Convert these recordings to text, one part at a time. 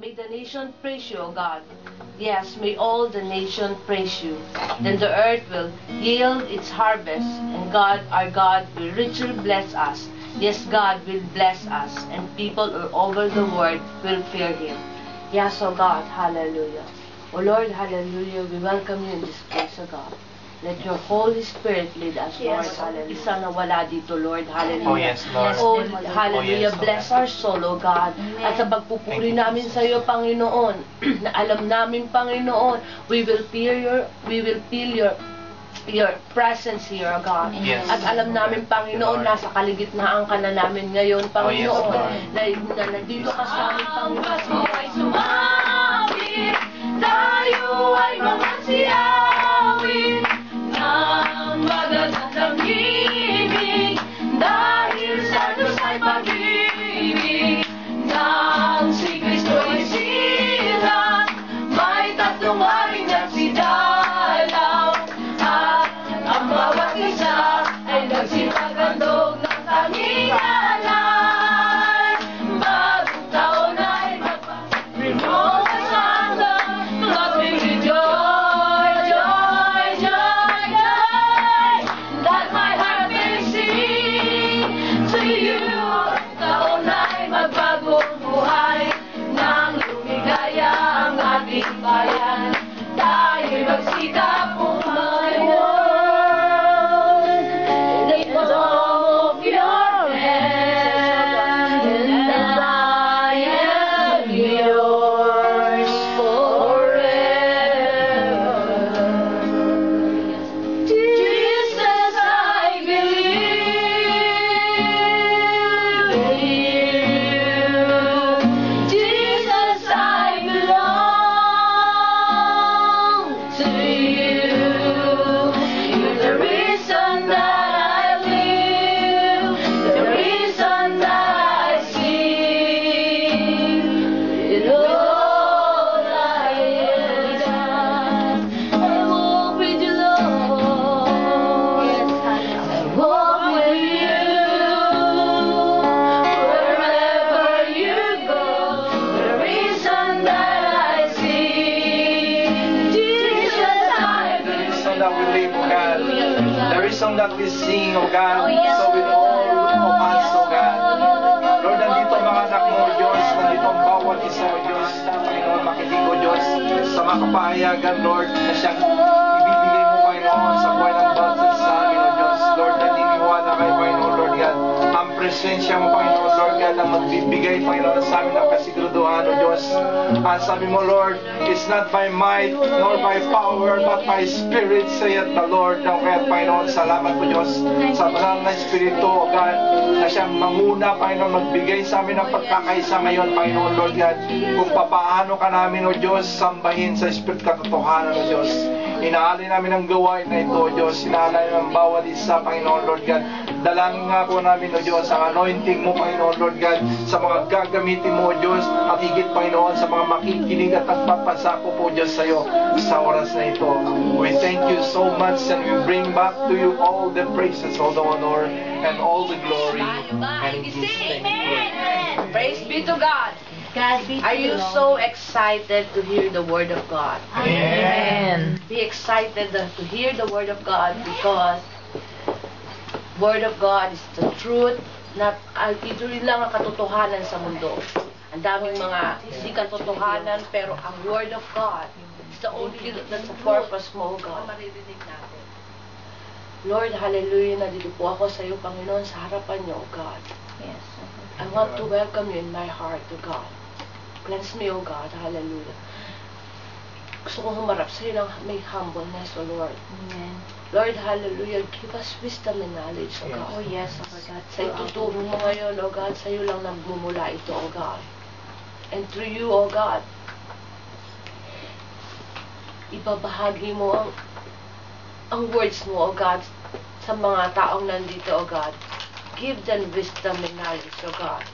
May the nation praise you, O God. Yes, may all the nation praise you. Then the earth will yield its harvest, and God, our God, will richly bless us. Yes, God will bless us, and people all over the world will fear Him. Yes, O God, hallelujah. O Lord, hallelujah, we welcome you in this place, O God. Let your Holy Spirit lead us, Lord, hallelujah. Isa na wala dito, Lord, hallelujah. Oh, yes, Lord. Oh, hallelujah, Oh, yes, bless our soul, O God. At sa pagpupuri namin sa iyo, Panginoon, na alam namin, Panginoon, we will feel your presence here, O God. Yes. At alam namin, Panginoon, nasa kaligitnaan ka na namin ngayon, Panginoon. Na nandito ka sa amin, Panginoon. Ay sumabi, tayo ay mga siyawin ng magandang ibig, dahil sa Diyos ay pag-ibig. Nang si Kristo'y silang, may tatlong haring nagsidalaw, at ang bawat isa ay nagsipaghandog ng tanging alay. Bagong taon ay magpaprimong kasama, mag-bring joy, joy, joy, joy, that my heart may sing to you. Taon ay magbagong buhay, nang lumigaya ang ating bayan. Tayo'y magsikap umayon. In the palm of your hand, and I am yours forever. Jesus, I believe in you. Jesus, I belong to you. You're the reason that I live, the reason that I sing. With all I am, I walk with you, Lord. I walk with you wherever you go. The reason that I sing, Jesus, I The reason believe. that we live, O God. The reason that we sing, O God. Oh, yes, So with all of us, O God. Lord, nandito ang mga anak mo, Diyos. Nandito ang bawat isa, O Diyos. Panginoon, makinig, O Diyos. Sa mga kapahayagan, Lord, na siyang ibibigay mo, Panginoon, sa buhay ng bawat sa amin, O Diyos. Lord, naniniwala kayo, Panginoon, Lord God. Ang presensya mo, Panginoon, Lord God, ang magbibigay, Panginoon, sa amin ng kasiguraduhan, O Diyos. At sabi mo, Lord, it's not by might nor by power, but by Spirit, saith the Lord. Now, kaya, Panginoon, salamat po, Diyos, sa banal na Espiritu, O God, na siyang manguna, Panginoon, magbigay sa amin ng pagkakaisa ngayon, Panginoon, Lord God, kung papaano ka namin, O Diyos, sambahin sa Espiritu katotohanan, O Diyos. Inaalay namin ang gawain na ito, O Diyos. Inaalay ng bawat isa, Panginoon, Lord God. Dalangin nga po namin, O Diyos, ang anointing mo, Panginoon, Lord God, sa mga gagamitin mo, O Diyos, at higit, Panginoon, sa mga makikinig at nagpapasako po, Diyos, sa iyo sa oras na ito. We thank you so much, and we bring back to you all the praises, all the honor, and all the glory. And in Jesus' name we pray. Praise be to God. Are you so excited to hear the Word of God? Amen. Be excited to hear the Word of God, because Word of God is the truth. Ito rin lang ang katotohanan sa mundo. Ang daming mga hindi katotohanan, pero ang Word of God is the only, that's the purpose mo, God. Lord, hallelujah, nandito po ako sa iyo, Panginoon, sa harapan niyo, God. Yes. I want to welcome you in my heart, O God. Cleanse me, O God, hallelujah. Gusto kong humarap sa iyo ng may humbleness, O Lord. Amen. Lord, hallelujah, give us wisdom and knowledge, O God. Oh, yes, Lord God. Sa ituturo mo ngayon, O God, sa iyo lang nagmumula ito, O God. And through you, O God, ibabahagi mo ang words mo, O God, sa mga taong nandito, O God. Give them wisdom and knowledge, O God.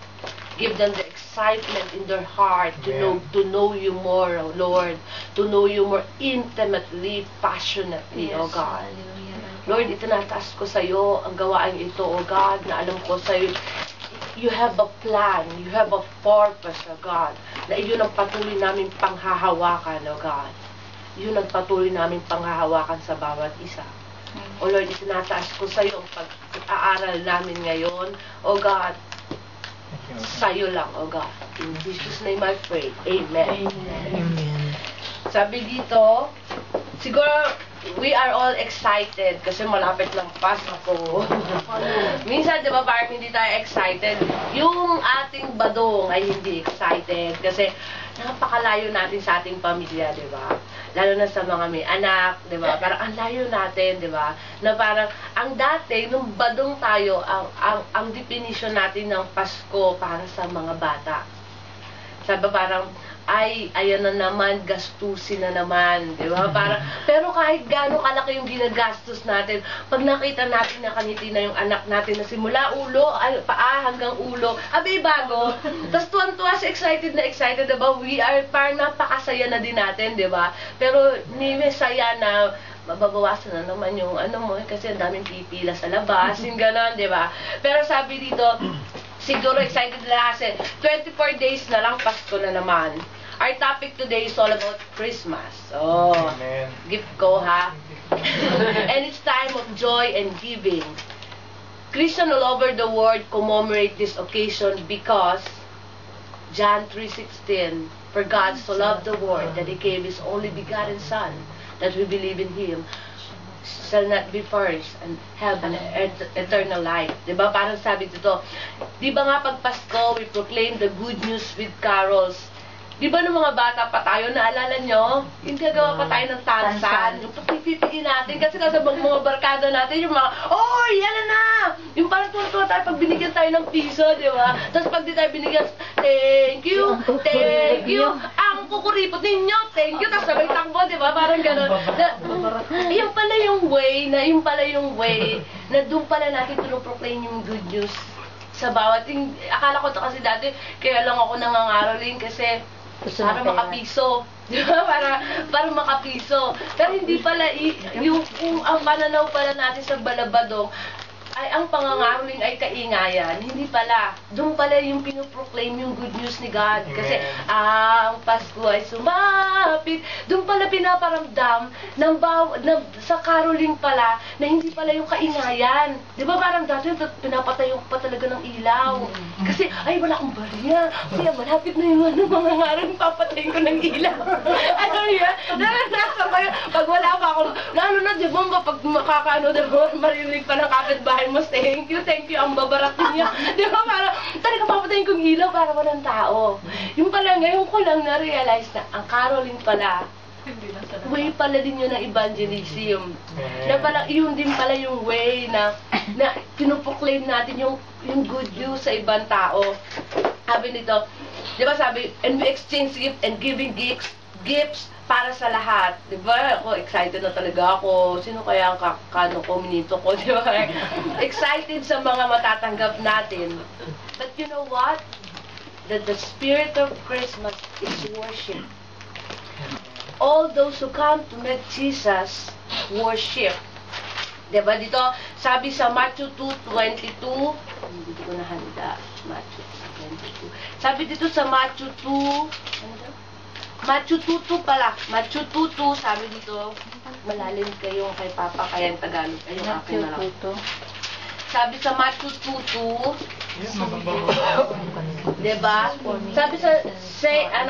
Give them the excitement in their heart to know you more, O Lord. To know you more intimately, passionately, O God. Hallelujah. Lord, itinataas ko sa iyo ang gawain ito, O God, na alam ko sa iyo, you have a plan, you have a purpose, O God, na iyon ang patuloy namin panghahawakan, O God. Yun ang patuloy namin panghahawakan sa bawat isa. O Lord, itinataas ko sa iyo ang pag-aaral namin ngayon. O God, sa iyo lang, O God. In Jesus' name I pray. Amen. Amen. Sabi dito, siguro, we are all excited kasi malapit lang Pasko. Minsan, di ba, parang hindi tayo excited. Yung ating badong ay hindi excited kasi napakalayo natin sa ating pamilya, di ba? Lalo na sa mga may anak, di ba? Parang ang layo natin, di ba? Na parang, ang dati, nung badong tayo, ang definition natin ng Pasko para sa mga bata. Sabi parang, ay, ayan na naman, gastusin na naman, di ba? Pero kahit gaano kalaki yung ginagastos natin, pag nakita natin na kaniti na yung anak natin na simula ulo, paa hanggang ulo, abay bago. Tapos tuwan-tuwa siya, excited na excited, di ba? We are, parang napakasaya na din natin, di ba? Pero ni saya na, mababawasan na naman yung ano mo, kasi ang daming pipila sa labas, yung gano'n, di ba? Pero sabi dito, siguro excited na kasi 24 days na lang, Pasko na naman. Our topic today is all about Christmas. Oh, Amen. gift ko ha. And it's time of joy and giving. Christians all over the world commemorate this occasion because John 3:16, for God so loved the world that He gave His only begotten Son, that we believe in Him shall not be perished and have an eternal life. Diba? Parang sabi dito, diba nga pag Pasko, we proclaim the good news with carols. Diba nung mga bata pa tayo, naalala nyo? Yung gagawa pa tayo ng tansan. Yung pipipigin natin. Kasi sa mga barkada natin, yung mga, oh, yan na! Yung parang tuwa-tuwa tayo pag binigyan tayo ng piso, di ba? Tapos pag di tayo binigyan, thank you, ang kukuripot ninyo, thank you, tapos sabay takbo, di ba? Parang gano'n. Yung pala yung way na doon pala natin pinoproclaim yung good news sa bawat. Akala ko to kasi dati, kaya lang ako nangangaraling kasi para makapiso. Di ba? Para makapiso. Pero hindi pala, kung ang pananaw pala natin sa Balabadong, ay ang pangangaroling ay kaingayan. Hindi pala. Doon pala yung pinoproclaim yung good news ni God. Kasi ang Pasko ay sumapit. Doon pala pinaparamdam sa caroling pala na hindi pala yung kaingayan. Di ba parang dati pinapatay pa talaga ng ilaw. Kasi ay wala akong bariya. Kaya malapit na yung mga ngaroling papatayin ko ng ilaw. Ano yan? Naranasan ko yun. Pag wala pa ako, di ba pag makakaano, di ba marinig pa ng kapitbahay mo, thank you, ang babarat niya. Di ba, parang, talaga papatayin kong ilaw para walang tao. Yung pala, ngayon ko lang na-realize na ang caroling pala, way pala din yun ng evangelism. Na parang, yun din pala yung way na pinuproclaim natin yung good news sa ibang tao. Sabi nito, di ba sabi, and we exchange gift and giving gifts para sa lahat. Di ba? Ako, excited na talaga ako. Sino kaya ang komunito ko? Di ba? Excited sa mga matatanggap natin. But you know what? That the spirit of Christmas is worship. All those who come to meet Jesus worship. Di ba? Dito, sabi sa Matthew 2:22, hindi ko nahanda. Matthew 22. Sabi dito sa Matthew 2, ano daw? Matthew 2:2 pala. Matthew 2:2, sabi dito, malalim kayong kay Papa, kaya ang Tagalog. Ayun, akin na lang. Sabi sa Matthew 2:2, diba?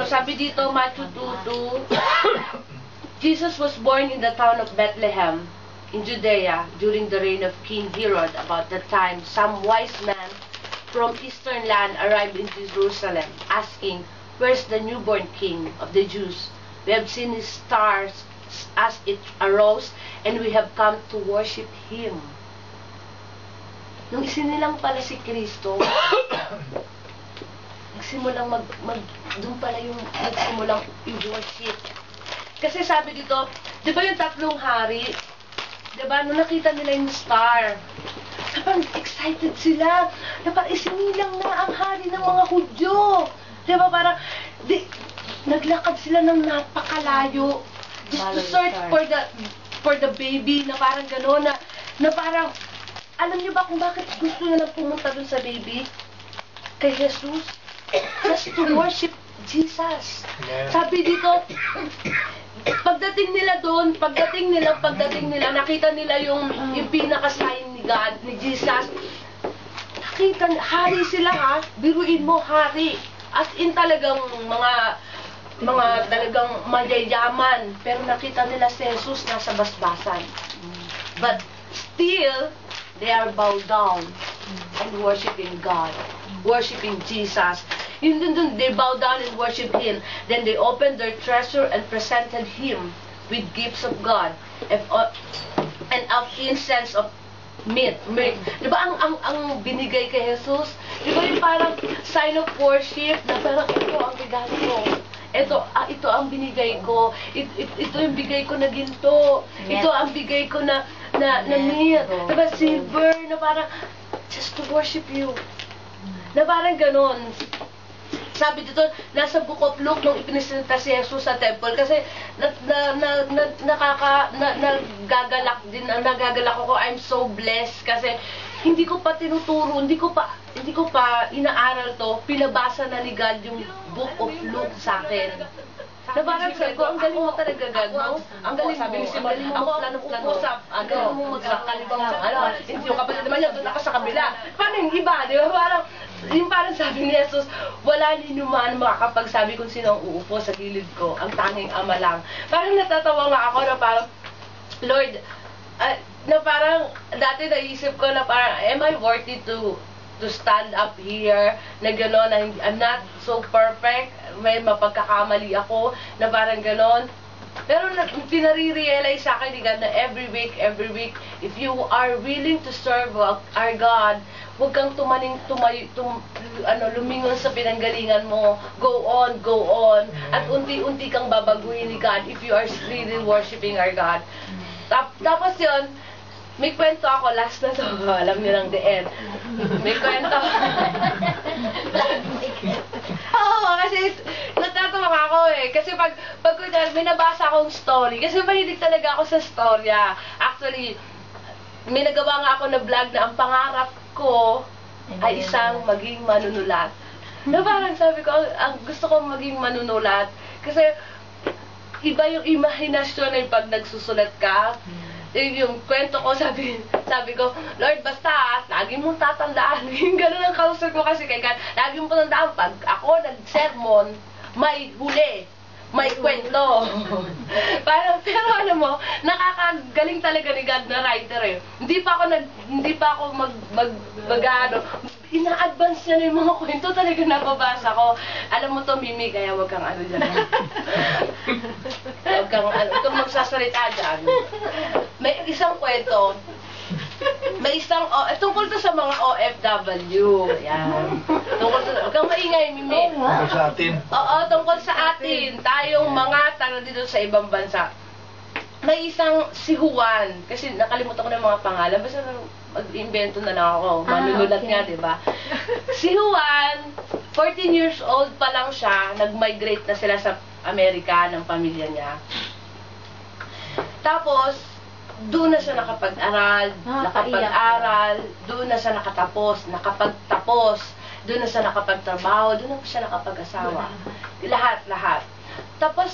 Sabi dito, Matthew 2:2, Jesus was born in the town of Bethlehem, in Judea, during the reign of King Herod. About that time, some wise men from eastern land arrived in Jerusalem, asking, "Where's the newborn King of the Jews? We have seen his stars as it arose, and we have come to worship him." Nung isinilang pala si Kristo, nagsimulang doon pala yung nagsimulang i-worship. Kasi sabi dito, di ba yung tatlong hari, di ba, nung nakita nila yung star, parang excited sila, na parang isinilang na ang hari ng mga Hudyo. Diba parang, naglakad sila ng napakalayo just to search for the baby, na parang gano'n, na parang, alam niyo ba kung bakit gusto nilang pumunta dun sa baby? kay Jesus just to worship Jesus. Amen. Sabi dito, pagdating nila, nakita nila yung pinaka-sign ni God, ni Jesus. Nakita, hari sila ha, biruin mo, hari. As in talagang mga talagang mayayaman, pero nakita nila si Jesus nasa basbasan. But still, they are bowed down and worshiping God, worshiping Jesus. Yun dun, they bow down and worship Him. Then they opened their treasure and presented Him with gifts of God and of incense of meat. Di ba ang binigay kay Jesus? Di ba yung parang sign of worship na parang ito ang regalo ko. Ito ang binigay ko. Ito yung bigay ko na ginto. Ito ang bigay ko na meat. Di ba silver na parang just to worship you. Na parang ganon. Sabi dito, nasa Book of Luke nung ipinisinta si Jesus sa temple kasi nagagalak ako. I'm so blessed kasi hindi ko pa tinuturo, hindi ko pa inaaral to. Pinabasa na ni God yung Book of Luke sa akin. Na parang sabi ko, ang galing mo talaga, God, no? Ang galing mo, plano-plano. Ang galing mo magkakalibang, hindi yung kapatid naman yan, doon ako sa kabila. Paano yung iba, di ba? Parang sabi ni Jesus, wala ninuman makakapagsabi kung sino ang uupo sa gilid ko, ang tanging Ama lang. Parang natatawa nga ako na parang, Lord, na parang, dati naisip ko na parang, am I worthy to stand up here, na gano'n, na I'm not so perfect, may mapagkakamali ako, na parang gano'n. Pero pinare-realize sa akin ni God na every week, if you are willing to serve our God, huwag kang lumingon sa pinanggalingan mo. Go on. At unti-unti kang babaguhin ni God if you are really worshiping our God. Tapos yun, may kwento ako, last na to, alam niyo lang the end. May kwento. Oo, kasi natatawa ako eh. Kasi pag may nabasa akong story, kasi mahilig talaga ako sa storya. Actually, may nagawa nga ako na vlog na ang pangarap ko ay isang maging manunulat. Na parang sabi ko, ang gusto kong maging manunulat. Kasi iba yung imahinasyon ay pag nagsusulat ka. Yung kwento ko, sabi ko, Lord, basta, lagi mong tatandaan. Yung gano'n ang kausap ko kasi kay God. Lagi mong tatandaan, pag ako nag-sermon, may huli, may kwento. Pero alam mo, nakakagaling talaga ni God na writer eh. Hindi pa ako ina-advance niya na yung mga kwento talaga nababasa ko. Alam mo to, Mimi, kaya wag kang dyan. Wag kang magsasalita dyan. May isang kwento. Tungkol to sa mga OFW. Yan. Tungkol to, wag kang maingay, Mimi. Tungkol sa atin. Oo, tungkol sa atin. Tayong mga taga dito sa ibang bansa. May isang si Juan, kasi nakalimutan ko na yung mga pangalan, basta mag-invento na lang ako, manunulat nga, di ba? Si Juan, 14 years old pa lang siya, nag-migrate na sila sa Amerika ng pamilya niya. Tapos, doon na siya nakapag-aral, doon na siya nakapagtapos, doon na siya nakapagtrabaho, doon na siya nakapag-asawa. Lahat. Tapos,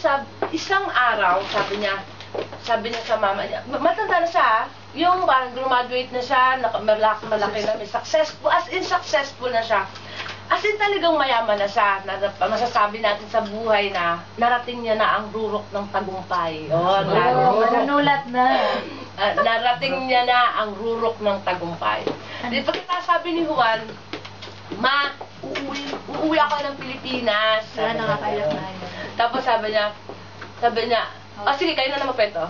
isang araw, sabi niya sa mama niya, matanda na siya, yung parang graduate na siya, malaki na, may successful, as in successful na siya. As in talagang mayaman na siya, masasabi natin sa buhay na narating niya na ang rurok ng tagumpay. Manunulat na. Narating niya na ang rurok ng tagumpay. Di pagkakasabi ni Juan, Ma, uuwi ako ng Pilipinas. Tapos sabi niya, sige, kayo na magkwento.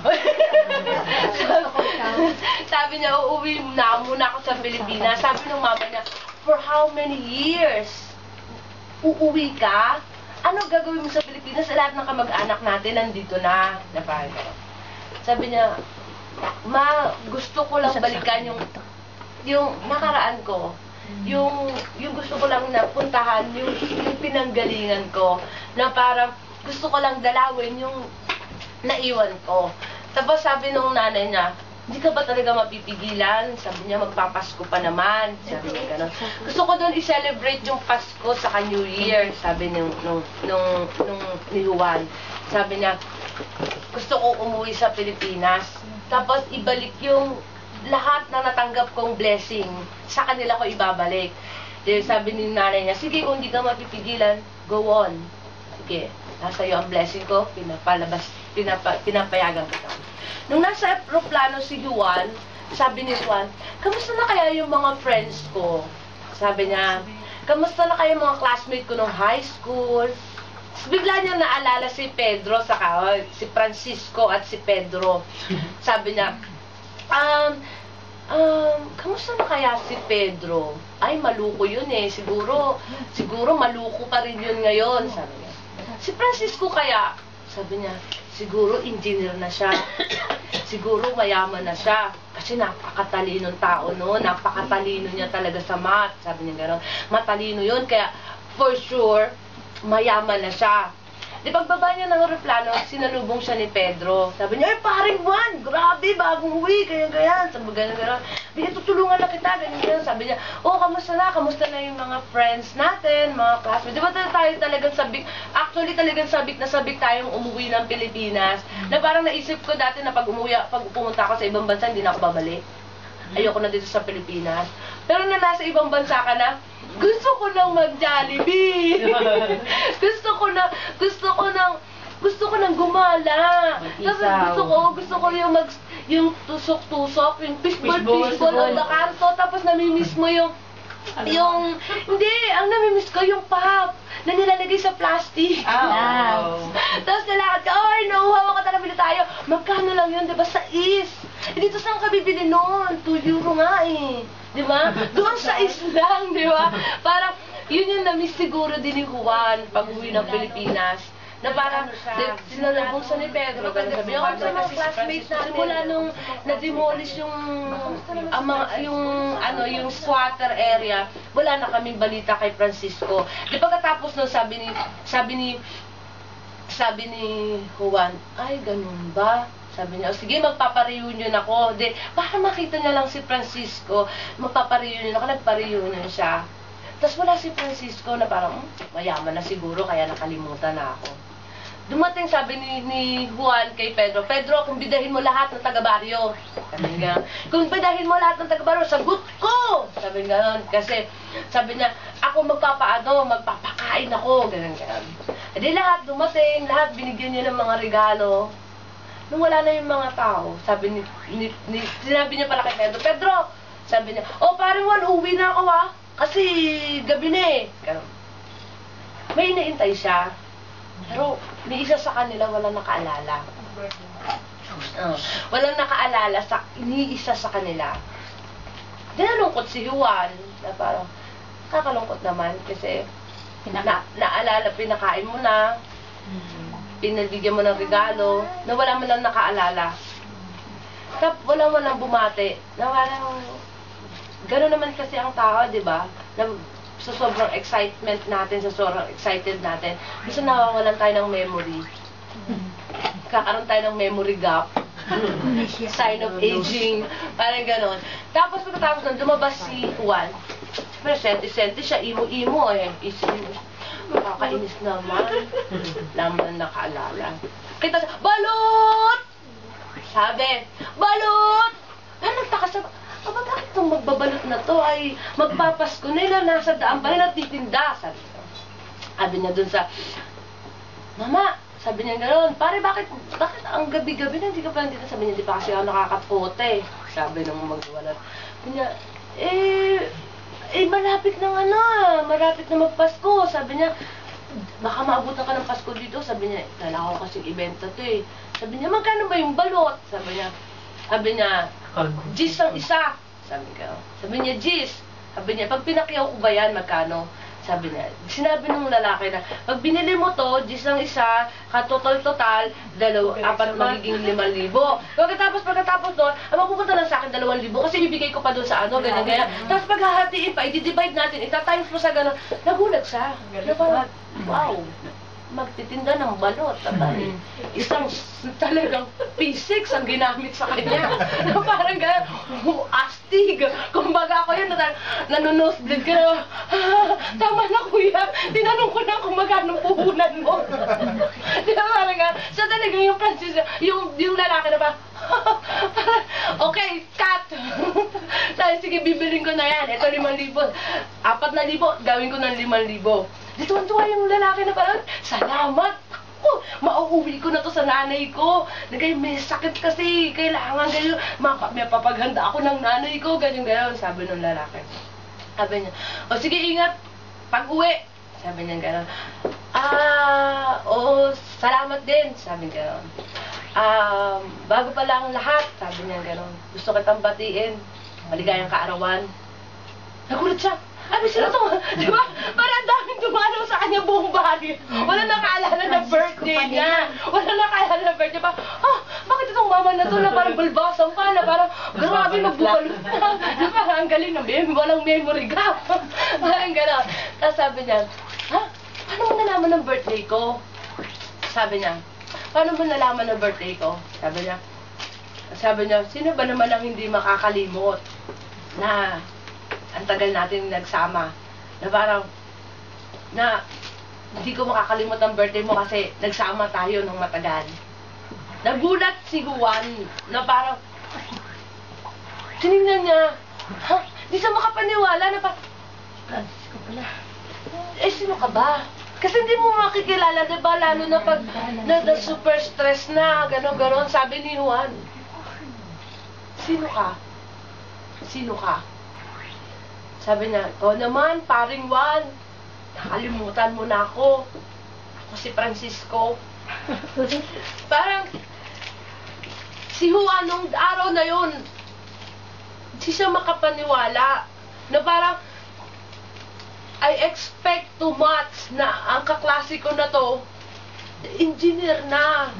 Sabi niya, uuwi na muna ako sa Pilipinas. Sabi ng mama niya, for how many years? Uuwi ka? Ano gagawin mo sa Pilipinas? Lahat ng kamag-anak natin nandito na. Sabi niya, Ma, gusto ko lang balikan yung nakaraan ko. Yung gusto ko lang na puntahan, yung pinanggalingan ko. Na parang gusto ko lang dalawin yung naiwan ko. Tapos sabi nung nanay niya, hindi ka ba talaga mapipigilan? Sabi niya, magpapasko pa naman. Sabi niya gano'n. Gusto ko doon i-celebrate yung Pasko sa New Year, sabi nung ni Juan. Sabi niya, gusto ko umuwi sa Pilipinas. Tapos ibalik yung lahat na natanggap kong blessing. Sa kanila ko ibabalik. Sabi ni nanay niya, sige, kung hindi ka mapipigilan, go on. Sige, nasa iyo ang blessing ko, pinapayagan kita. Nung nasa aeroplano si Juan, sabi ni Juan, kamusta na kaya yung mga friends ko? Sabi niya, kamusta na kaya yung mga classmate ko nung high school? Bigla niya naalala si Pedro, si Francisco at si Pedro. Sabi niya, kamusta na kaya si Pedro? Ay, maluko yun eh. Siguro maluko pa rin yun ngayon, sabi niya. Si Francisco kaya, sabi niya, siguro engineer na siya. Siguro mayaman na siya. Kasi napakatalinong tao noon. Napakatalino niya talaga sa math. Sabi niya gano'n. Matalino yun. Kaya, for sure, mayaman na siya. Di pagbaba niya ng aeroplano, sinalubong siya ni Pedro. Sabi niya, ay paring Juan, grabe, bagong uwi, ganyan-ganyan. Sabi ganyan-ganyan. Tutulungan na kita, ganyan-ganyan. Sabi niya, oh, kamusta na yung mga friends natin, mga classmates. Di ba tayo talagang sabik, actually talagang sabik tayong umuwi ng Pilipinas. Na parang naisip ko dati na pag pumunta ako sa ibang bansa, hindi na ako babalik. Ayoko na dito sa Pilipinas. Pero na nasa ibang bansa ka na, gusto ko nang mag-Jollibee. gusto ko nang gumala. Tapos gusto ko yung tusok-tusok, yung fishball on the canto. Tapos namimiss mo hindi, ang namimiss ko yung pop na nilalagay sa plastic. Tapos nalakad ka, ay, nauhawa ka talaga, bili tayo. Magkano lang yun, diba? Sa dito saan ka bibili nun? 2 euro nga eh. Di ba? Doon sa lang, di ba? Parang, yun yung na-miss siguro din ni Juan pag uwi ng Pilipinas. Na parang, sinalabong sa ni Pedro, sabi ako sa mga classmates natin, mula nung na-demolish yung squatter area, wala na kaming balita kay Francisco. Di pagkatapos nun, sabi ni Juan, ay, ganun ba? Sabi niya, sige, magpapa-reunion ako. Baka makita niya lang si Francisco, magpapa-reunion ako, nagpa-reunion siya. Tapos wala si Francisco na parang, mayaman na siguro, kaya nakalimutan na ako. Dumating, sabi ni Juan kay Pedro, Pedro, kung bidahin mo lahat ng taga-baryo. Sabi niya, kung bidahin mo lahat ng taga-baryo, sagot ko! Sabi niya, kasi, sabi niya, ako magpapakain ako, ganun. Lahat dumating, lahat binigyan niya ng mga regalo. Nung wala na yung mga tao, sinabi niya pala kay Pedro, Pedro, sabi niya, oh, parang Juan, uwi na ako kasi gabi na eh. May inaintay siya, pero may isa sa kanila walang nakaalala. Walang nakaalala ni isa sa kanila. Nalungkot si Juan, na parang, kakalungkot naman kasi naalala, pinakain mo na, pinabigyan mo ng regalo, na wala mo lang nakaalala. Tapos wala mo lang bumati. Na walang, gano'n naman kasi ang tao, di ba? Sa sobrang excitement natin, sa sobrang excited natin, gusto nawawalan tayo ng memory. Kakaroon tayo ng memory gap. Sign of aging. Parang gano'n. Tapos pagkatapos nun, lumabas si Juan. Siyempre, senti-senti siya, imo-imo eh. Nakakainis naman. Laman nakaalala. Kita siya, balot! Sabi, balot! Nagtaka siya, bakit itong magbabalot na to ay magpapasko nila, nasa daan pa nila, titinda. Sabi niya dun sa, Mama, sabi niya gano'n, pare, bakit ang gabi-gabi na hindi ka pa nandito? Sabi niya, di pa kasi ako nakakapote. Sabi nung magwalat. Sabi niya, malapit na magpasko. Sabi niya, baka maabutan ka ng Pasko dito. Sabi niya, nalakaw kasing ibenta to eh. Sabi niya, magkano ba yung balot? Sabi niya, Gis ang isa. Sabi niya, Gis. Sabi niya, pag pinakyaw ko ba yan, magkano? Sabi niya, sinabi ng lalaki na, pag binili mo to, Gis ang isa, katotal-total, apat magiging 5,000. Pagkatapos doon, mapupunta lang sa akin 2,000 kasi bibigay ko pa doon sa ganyan. Tapos paghahatiin pa, i-divide natin, ita-times mo sa gano'n. Nagulat siya. Na parang, wow. magtitinda ng balot. Isang talagang P6 ang ginamit sa kanya. Na parang gano'n, astig. Kumbaga ako yun, nanonosebleed ka na, tama na kuya, tinanong ko na kung magkano puhunan mo. Di ba parang gano'n? So talagang yung Francis, yung lalaki na ba, okay, cut. Sabi, sige, bibiling ko na yan. Ito 5,000. 4,000, gawin ko ng 5,000. Dituwan-tuwa yung lalaki na parang, salamat. Mauuwi ko na to sa nanay ko. May sakit kasi, kailangan ganyan. May papaghanda ako ng nanay ko, ganyan-ganyan. Sabi ng lalaki. Sabi niya, o sige, ingat. Pag-uwi. Sabi niya gano'n. Salamat din. Sabi niya gano'n. Bago pa lang lahat, sabi niya gano'n. Gusto kitang batiin. Maligayang kaarawan. Nagulat siya. Ano sila to? Di ba? Parang daming dumanaw sa kanya buong bagay. Wala nakaalala na birthday niya. Wala nakaalala na birthday pa. Bakit itong mama na to na parang balbasang pa na parang grabe magbubalot na. Di ba? Ang galing na walang memory gap. Parang gano'n. Tapos sabi niya, paano mo nalaman ng birthday ko? Sabi niya, paano mo nalaman ng birthday ko? Sabi niya, sino ba naman ang hindi makakalimot na ang tagal natin nagsama, na parang, na hindi ko makakalimot ang birthday mo kasi nagsama tayo ng matagal. Nagulat si Juan, na parang, tinignan niya, di siya makapaniwala na parang, Francisco pala. Sino ka ba? Kasi hindi mo makikilala, diba? Lalo na pag super stress na, gano'n. Sabi ni Juan, sino ka? Sino ka? Sabi niya, ikaw naman, paring Juan, nakalimutan mo na ako. Ako si Francisco. Parang, si Juan, nung araw na yun, hindi siya makapaniwala. Na parang, I expect too much na ang kaklase ko na to, engineer na.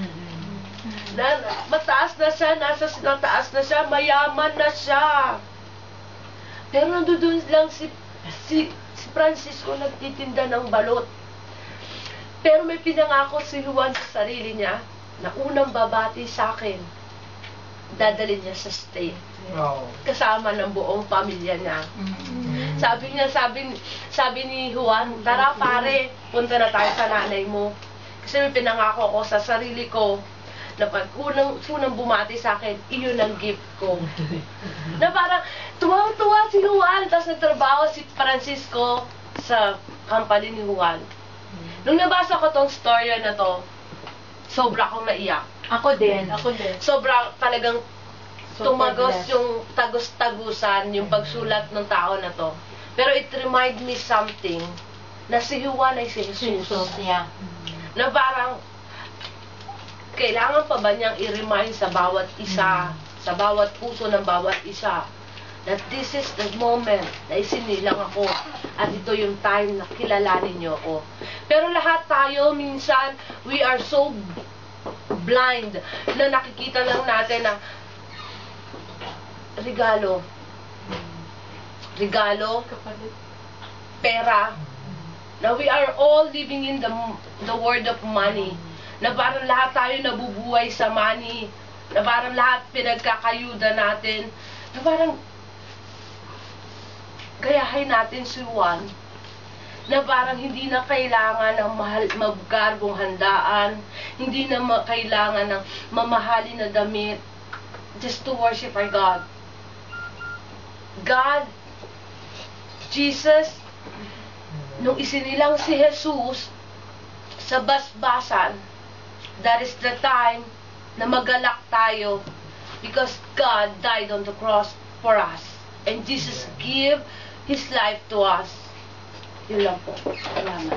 Mataas na siya, nataas na siya, mayaman na siya. Pero nandoon lang si Francisco nagtitinda ng balot. Pero may pinangako si Juan sa sarili niya na unang babati sa akin, dadalhin niya sa state. Kasama ng buong pamilya niya. Sabi ni Juan, tara pare, punta na tayo sa nanay mo. Kasi may pinangako ko sa sarili ko na pag unang bumati sa akin, iyon ang gift ko. Na parang, tuwang-tuwa si Juan, tapos nagtrabaho si Francisco sa company ni Juan. Nung nabasa ko tong story na to, sobra akong naiyak. Ako din. Sobra talagang tumagos yung tagos-tagusan, yung pagsulat ng tao na to. Pero it remind me something, na si Juan ay si Jesus. Na parang, kailangan pa ba niyang i-remind sa bawat isa, sa bawat puso ng bawat isa, that this is the moment na isinilang ako at ito yung time na kilalanin niyo ako. Pero lahat tayo, minsan, we are so blind na nakikita lang natin ang regalo, pera, na we are all living in the world of money. Na parang lahat tayo nabubuhay sa money, na parang lahat pinagkakayuda natin, na parang gayahin natin si Juan, na parang hindi na kailangan ng magarbong handaan, hindi na kailangan ng mamahalin na damit, just to worship our God. God, Jesus, nung isinilang si Jesus sa basbasan, that is the time na magalak tayo because God died on the cross for us. And Jesus gave His life to us. Yun lang po. Salamat.